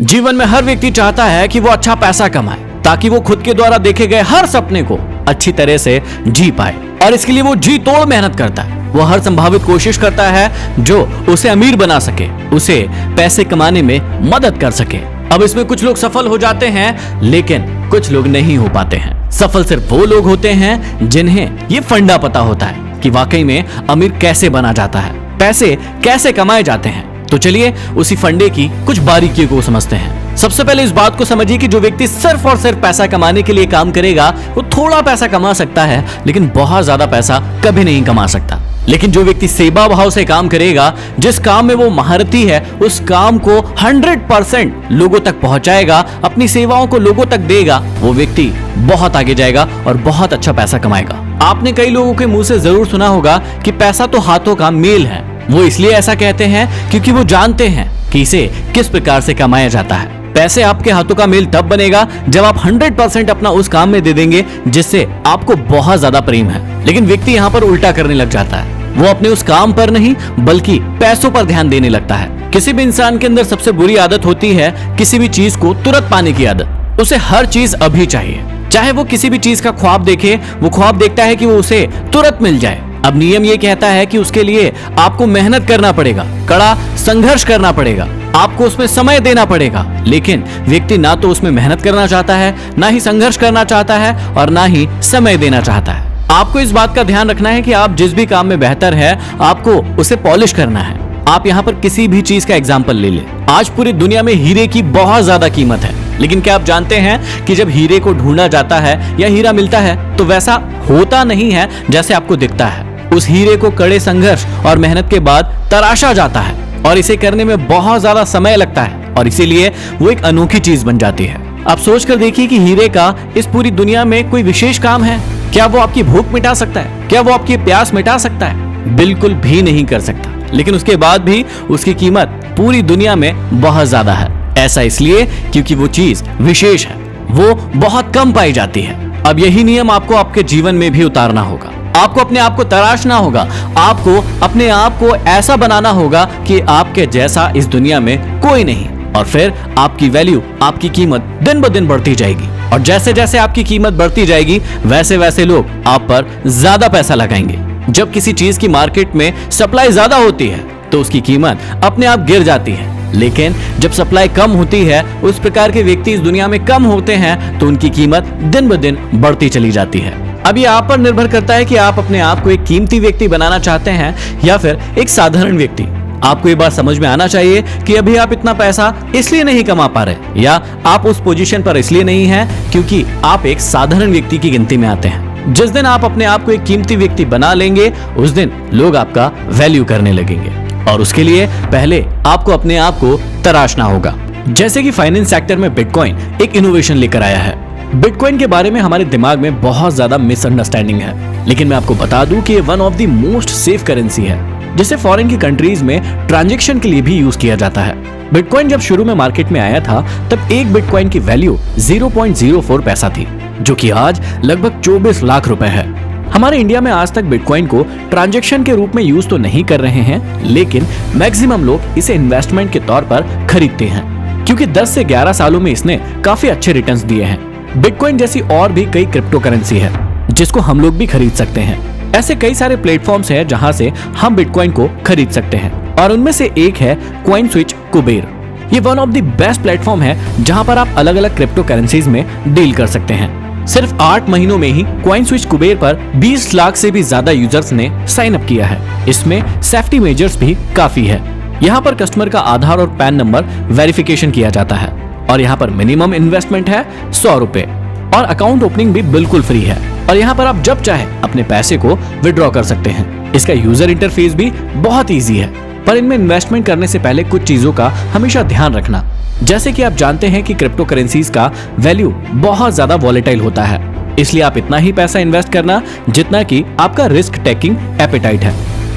जीवन में हर व्यक्ति चाहता है कि वो अच्छा पैसा कमाए ताकि वो खुद के द्वारा देखे गए हर सपने को अच्छी तरह से जी पाए, और इसके लिए वो जी तोड़ मेहनत करता है। वो हर संभावित कोशिश करता है जो उसे अमीर बना सके, उसे पैसे कमाने में मदद कर सके। अब इसमें कुछ लोग सफल हो जाते हैं, लेकिन कुछ लोग नहीं हो पाते हैं। सफल सिर्फ वो लोग होते हैं जिन्हें ये फंडा पता होता है कि वाकई में अमीर कैसे बना जाता है, पैसे कैसे कमाए जाते हैं। तो चलिए उसी फंडे की कुछ बारीकियों को समझते हैं। सबसे पहले इस बात को समझिए कि जो व्यक्ति सिर्फ और सिर्फ पैसा कमाने के लिए काम करेगा वो थोड़ा पैसा कमा सकता है, लेकिन बहुत ज्यादा पैसा कभी नहीं कमा सकता। लेकिन जो व्यक्ति सेवा भाव से काम करेगा, जिस काम में वो महारथी है, उस काम को 100% लोगों तक पहुंचाएगा, अपनी सेवाओं को लोगों तक देगा, वो व्यक्ति बहुत आगे जाएगा और बहुत अच्छा पैसा कमाएगा। आपने कई लोगों के मुंह से जरूर सुना होगा कि पैसा तो हाथों का मेल है। वो इसलिए ऐसा कहते हैं क्योंकि वो जानते हैं कि इसे किस प्रकार से कमाया जाता है। पैसे आपके हाथों का मेल तब बनेगा जब आप 100% अपना उस काम में दे देंगे जिससे आपको बहुत ज्यादा प्रेम है। लेकिन व्यक्ति यहाँ पर उल्टा करने लग जाता है। वो अपने उस काम पर नहीं बल्कि पैसों पर ध्यान देने लगता है। किसी भी इंसान के अंदर सबसे बुरी आदत होती है किसी भी चीज को तुरंत पाने की आदत। उसे हर चीज अभी चाहिए। चाहे वो किसी भी चीज का ख्वाब देखे, वो ख्वाब देखता है कि वो उसे तुरंत मिल जाए। अब नियम ये कहता है कि उसके लिए आपको मेहनत करना पड़ेगा, कड़ा संघर्ष करना पड़ेगा, आपको उसमें समय देना पड़ेगा। लेकिन व्यक्ति ना तो उसमें मेहनत करना चाहता है, ना ही संघर्ष करना चाहता है और ना ही समय देना चाहता है। आपको इस बात का ध्यान रखना है कि आप जिस भी काम में बेहतर है, आपको उसे पॉलिश करना है। आप यहाँ पर किसी भी चीज का एग्जाम्पल ले लें। आज पूरी दुनिया में हीरे की बहुत ज्यादा कीमत है, लेकिन क्या आप जानते हैं कि जब हीरे को ढूंढा जाता है या हीरा मिलता है तो वैसा होता नहीं है जैसे आपको दिखता है। उस हीरे को कड़े संघर्ष और मेहनत के बाद तराशा जाता है और इसे करने में बहुत ज्यादा समय लगता है, और इसीलिए वो एक अनोखी चीज बन जाती है। आप सोच कर देखिए कि हीरे का इस पूरी दुनिया में कोई विशेष काम है? क्या वो आपकी भूख मिटा सकता है? क्या वो आपकी प्यास मिटा सकता है? बिल्कुल भी नहीं कर सकता। लेकिन उसके बाद भी उसकी कीमत पूरी दुनिया में बहुत ज्यादा है। ऐसा इसलिए क्योंकि वो चीज विशेष है, वो बहुत कम पाई जाती है। अब यही नियम आपको आपके जीवन में भी उतारना होगा। आपको अपने आप को तराशना होगा, आपको अपने आप को ऐसा बनाना होगा कि आपके जैसा इस दुनिया में कोई नहीं, और फिर आपकी वैल्यू, आपकी कीमत दिन ब दिन बढ़ती जाएगी। और जैसे जैसे आपकी कीमत बढ़ती जाएगी वैसे वैसे लोग आप पर ज्यादा पैसा लगाएंगे। जब किसी चीज की मार्केट में सप्लाई ज्यादा होती है तो उसकी कीमत अपने आप गिर जाती है, लेकिन जब सप्लाई कम होती है, उस प्रकार के व्यक्ति इस दुनिया में कम होते हैं तो उनकी कीमत दिन ब दिन बढ़ती चली जाती है। अब ये आप पर निर्भर करता है कि आप अपने आप को एक कीमती व्यक्ति बनाना चाहते हैं या फिर एक साधारण व्यक्ति। आपको ये बात समझ में आना चाहिए कि अभी आप इतना पैसा इसलिए नहीं कमा पा रहे, या आप उस पोजीशन पर इसलिए नहीं हैं क्योंकि आप एक साधारण व्यक्ति की गिनती में आते हैं। जिस दिन आप अपने आप को एक कीमती व्यक्ति बना लेंगे, उस दिन लोग आपका वैल्यू करने लगेंगे, और उसके लिए पहले आपको अपने आप को तराशना होगा। जैसे कि फाइनेंस सेक्टर में बिटकॉइन एक इनोवेशन लेकर आया है। बिटकॉइन के बारे में हमारे दिमाग में बहुत ज्यादा मिसअंडरस्टैंडिंग है, लेकिन मैं आपको बता दूं कि ये one of the most safe currency है, जिसे फॉरेन की कंट्रीज में ट्रांजैक्शन के लिए भी यूज किया जाता है। बिटकॉइन जब शुरू में मार्केट में आया था तब एक बिटकॉइन की वैल्यू 0.04 पैसा थी, जो कि आज लगभग 24 लाख रुपए है। हमारे इंडिया में आज तक बिटकॉइन को ट्रांजैक्शन के रूप में यूज तो नहीं कर रहे हैं, लेकिन मैक्सिमम लोग इसे इन्वेस्टमेंट के तौर पर खरीदते हैं क्योंकि 10 से 11 सालों में इसने काफी अच्छे रिटर्न्स दिए हैं। बिटकॉइन जैसी और भी कई क्रिप्टो करेंसी है जिसको हम लोग भी खरीद सकते हैं। ऐसे कई सारे प्लेटफॉर्म्स हैं जहां से हम बिटकॉइन को खरीद सकते हैं, और उनमें से एक है कॉइन स्विच कुबेर। ये one of the best platform है जहां पर आप अलग अलग क्रिप्टो करेंसीज में डील कर सकते हैं। सिर्फ 8 महीनों में ही कॉइन स्विच कुबेर पर 20 लाख से भी ज्यादा यूजर्स ने साइन अप किया है। इसमें सेफ्टी मेजर्स भी काफी है। यहाँ पर कस्टमर का आधार और पैन नंबर वेरिफिकेशन किया जाता है, और यहाँ पर मिनिमम इन्वेस्टमेंट है 100 रुपए, और अकाउंट ओपनिंग भी बिल्कुल फ्री है, और यहाँ पर आप जब चाहे अपने पैसे को विड्रॉ कर सकते हैं। इसका यूजर इंटरफेस भी बहुत इजी है, पर इनमें इन्वेस्टमेंट करने से पहले कुछ चीजों का हमेशा ध्यान रखना। जैसे कि आप जानते हैं कि क्रिप्टो करेंसीज का वैल्यू बहुत ज्यादा वॉलेटाइल होता है, इसलिए आप इतना ही पैसा इन्वेस्ट करना जितना कि आपका रिस्क टेकिंग एपेटाइट है।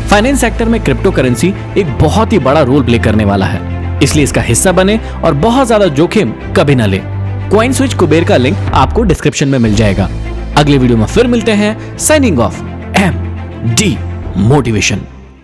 फाइनेंस सेक्टर में क्रिप्टो करेंसी एक बहुत ही बड़ा रोल प्ले करने वाला है, इसलिए इसका हिस्सा बने और बहुत ज्यादा जोखिम कभी न ले। कॉइन स्विच कुबेर का लिंक आपको डिस्क्रिप्शन में मिल जाएगा। अगले वीडियो में फिर मिलते हैं। Signing off, MD motivation.